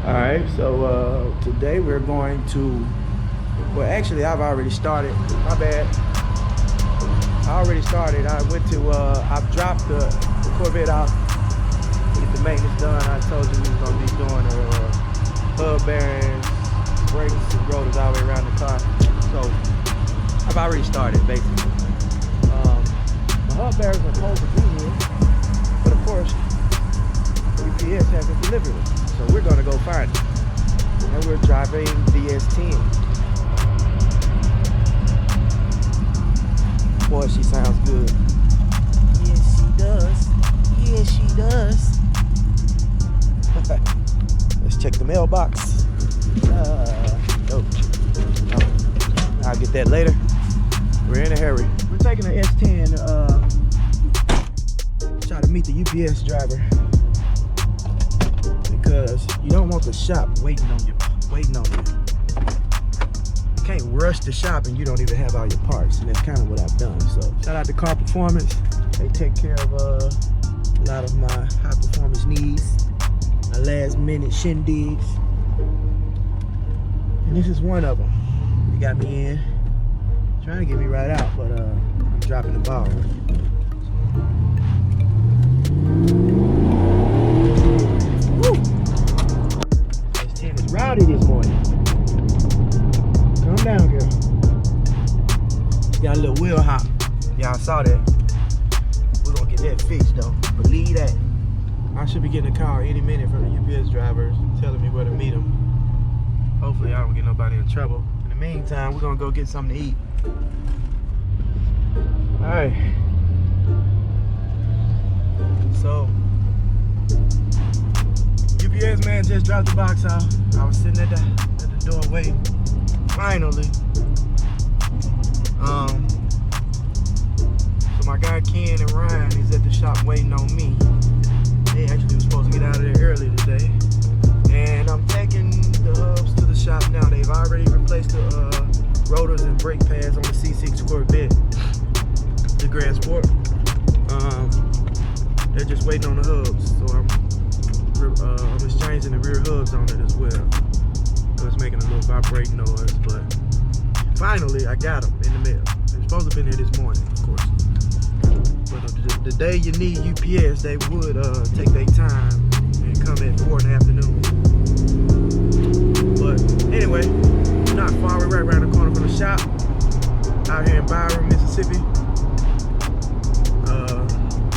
Alright, so today we're going to, well actually I've already started, my bad. I already started. I went to, I've dropped the Corvette off to get the maintenance done. I told you we was going to be doing hub bearings, brakes, and rotors all the way around the car. So I've already started basically. The hub bearings are supposed to be here, but of course UPS hasn't delivered it. So we're gonna go find it. And we're driving the S10. Boy, she sounds good. Yes, she does. Yes, she does. Let's check the mailbox. Nope. No. I'll get that later. We're in a hurry. We're taking the S10 try to meet the UPS driver. Because you don't want the shop waiting on you. You can't rush the shop and you don't even have all your parts, and that's kind of what I've done. So shout out to Car Performance. They take care of a lot of my high performance needs, my last minute shindigs, and this is one of them. They got me in, trying to get me right out, but I'm dropping the ball. Rowdy this morning. Calm down, girl. She got a little wheel hop. Y'all saw that. We're gonna get that fixed though. Believe that. I should be getting a call any minute from the UPS drivers telling me where to meet them. Hopefully I don't get nobody in trouble. In the meantime, we're gonna go get something to eat. Alright. So UPS man just dropped the box off. I was sitting at the door waiting. Finally. So my guy Ken and Ryan is at the shop waiting on me. They actually were supposed to get out of there early today. And I'm taking the hubs to the shop now. They've already replaced the rotors and brake pads on the C6 Corvette, the Grand Sport. They're just waiting on the hubs. So I'm exchanging the rear hubs on it as well. So it's making a little vibrating noise, but finally I got them in the mail. They're supposed to have been here this morning, of course. But the day you need UPS, they would take their time and come at 4 in the afternoon. But anyway, not far, we're right around the corner from the shop, out here in Byron, Mississippi.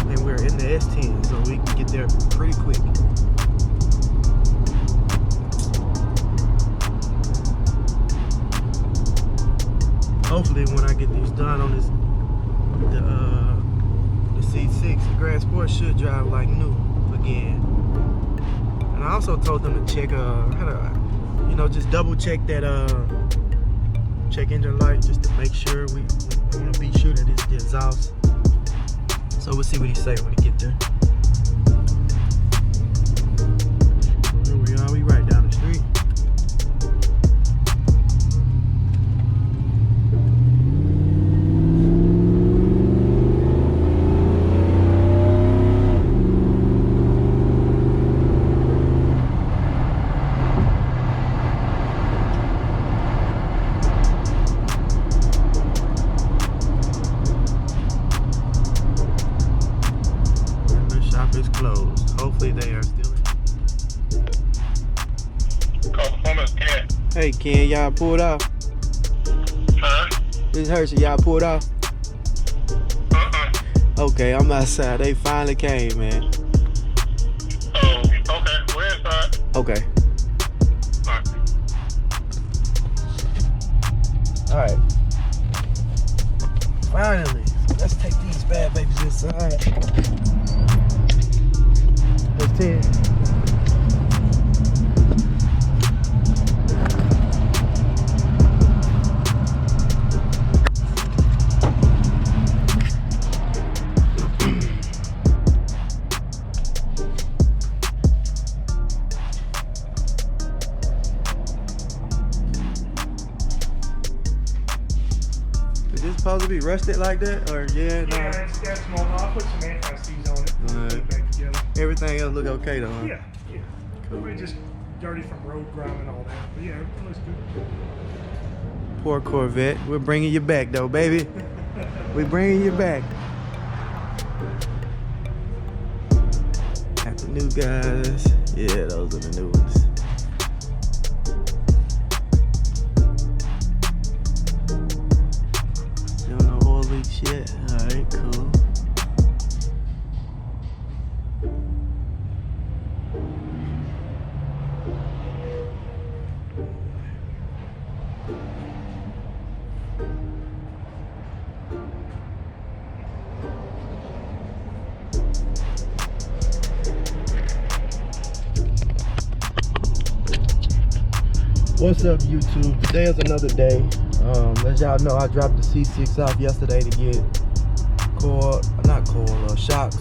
And we're in the S10, so we can get there pretty quick. Hopefully when I get these done on this, the C6, the Grand Sport should drive like new again. And I also told them to check, just double check that check engine light, just to make sure we want to be sure that it's the exhaust. So we'll see what he say when he get there. Here we are, we right down the street. Closed. Hopefully they are still in. Car Performance, Ken. Hey Ken, y'all pulled off? Huh? This is Hershey, y'all pulled off? Okay, I'm outside. They finally came, man. Oh, okay. We're inside. Okay. Alright. Alright. Finally. Let's take these bad babies inside. Let's see it. Is this supposed to be rusted like that, or yeah? No. Yeah, it's got small. I'll put some anti-seize on it. Alright. Put it back together. Everything else look okay though, huh? Yeah, yeah. Cool. We just dirty from road grime and all that. But yeah, everything looks good. Poor Corvette. We're bringing you back, though, baby. We're bringing you back. Got the new guys. Yeah, those are the new ones. Still no oil leaks yet. All right, cool. What's up, YouTube? Today is another day. As y'all know, I dropped the C6 off yesterday to get shocks,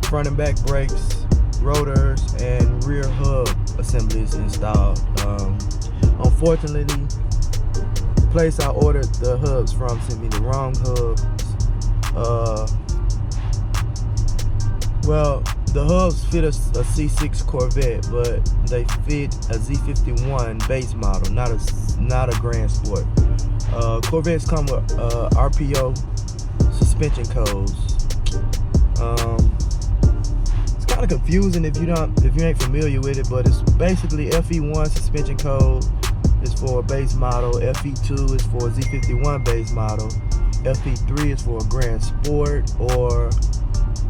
front and back brakes, rotors, and rear hub assemblies installed. Unfortunately, the place I ordered the hubs from sent me the wrong hubs. Well, the hubs fit a C6 Corvette, but they fit a Z51 base model, not a Grand Sport. Corvettes come with RPO suspension codes. It's kind of confusing if you ain't familiar with it, but it's basically FE1 suspension code is for a base model, FE2 is for a Z51 base model, FE3 is for a Grand Sport or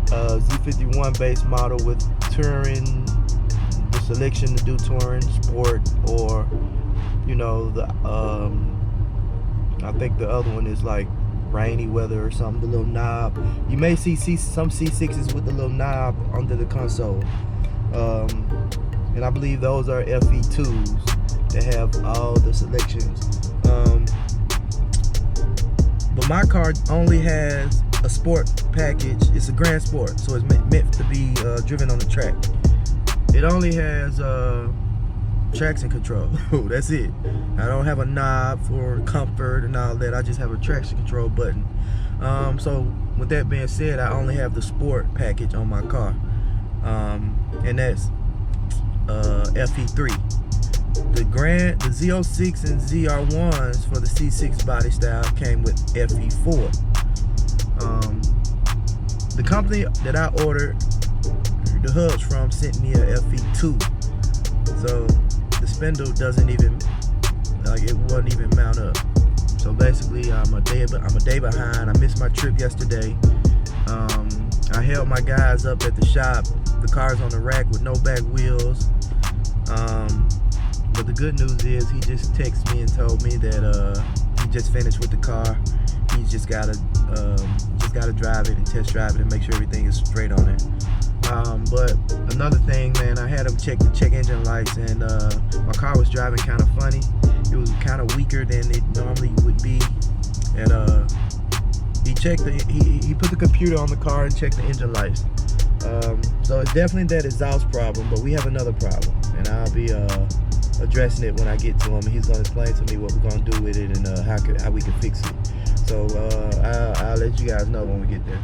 Z51 base model with touring, the selection to do touring, sport, or I think the other one is like rainy weather or something, the little knob. You may see some C6s with the little knob under the console, and I believe those are FE2s that have all the selections. But my car only has a sport package. It's a Grand Sport, so it's meant to be driven on the track. It only has traction control. That's it. I don't have a knob for comfort and all that. I just have a traction control button. So with that being said, I only have the sport package on my car, and that's FE3. The Z06 and ZR1s for the C6 body style came with FE4. The company that I ordered the hubs from sent me a FE2, so the spindle doesn't even, it wouldn't even mount up. So basically, I'm a day behind. I missed my trip yesterday. I held my guys up at the shop. The car's on the rack with no back wheels. But the good news is he just texted me and told me that he just finished with the car. He's just gotta drive it and test drive it and make sure everything is straight on it. But another thing, man, I had him check the check engine lights, and my car was driving kind of funny. It was kind of weaker than it normally would be, and he put the computer on the car and checked the engine lights. So it's definitely that exhaust problem, but we have another problem, and I'll be addressing it when I get to him. He's gonna explain to me what we're gonna do with it and how we can fix it. So I'll let you guys know when we get there.